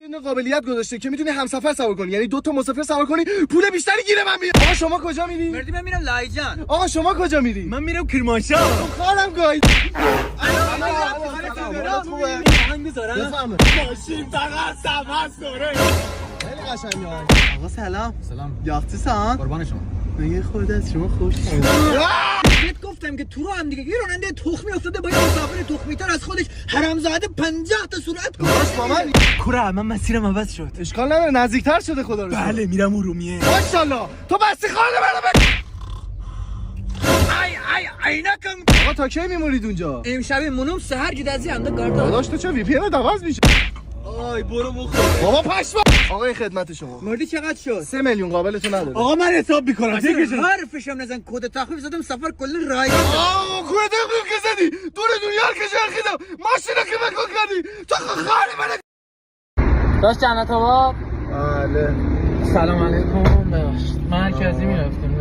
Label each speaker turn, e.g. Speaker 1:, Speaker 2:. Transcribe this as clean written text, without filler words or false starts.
Speaker 1: این قابلیت گذاشته که میتونی همسفر سوار کنی، یعنی 2 تا مسافر سوار کنی پول بیشتری گیره من میاد. آقا شما کجا میری؟
Speaker 2: مردی من میرم لایجان.
Speaker 1: آقا شما کجا میری؟
Speaker 2: من میرم کرمانشاه.
Speaker 1: خالم گاید.
Speaker 2: آهنگ بذارم.
Speaker 1: بفهمه
Speaker 2: ماشین فقط سمت داره.
Speaker 1: خیلی قشنگه.
Speaker 2: آقا سلام.
Speaker 1: یاختی سان
Speaker 2: قربان شما.
Speaker 1: میگه خود از شما خوش
Speaker 2: بهت گفتم که تو رو هم دیگه یه راننده تخمی افتاده با یه مسافر تخمی‌تر از خودش حرامزاده 50 تا سرعت
Speaker 1: باش با من
Speaker 2: کوره من مسیرم عوض شد.
Speaker 1: اشکال نداره، نزدیکتر شده خدا رو شکر.
Speaker 2: بله میرم ارومیه.
Speaker 1: ماشاءالله تو بستی خانه منو
Speaker 2: ای عینکم.
Speaker 1: آقا تا کی میمونید اونجا؟
Speaker 2: امشب مونم سحر جدازی انده گاردا.
Speaker 1: داداش تو چه وی پی ان عوض میشه؟
Speaker 2: آی برو بخور.
Speaker 1: بابا پشما. آقا این خدمت شما.
Speaker 2: مردی چقدر شد؟
Speaker 1: 3 میلیون قابلتون نداره.
Speaker 2: آقا من حساب میکنم. حرفشم نزن، کد تخفیف زدم سفر کل رای.
Speaker 1: آقا کود که زدی دور دنیا رو که چرخیدم، ماشینا که بکن کردی تو خواهر منه.
Speaker 3: داشت جنت آباد.
Speaker 1: بله
Speaker 3: سلام علیکم. ببخشید مرکزی میرفتیم.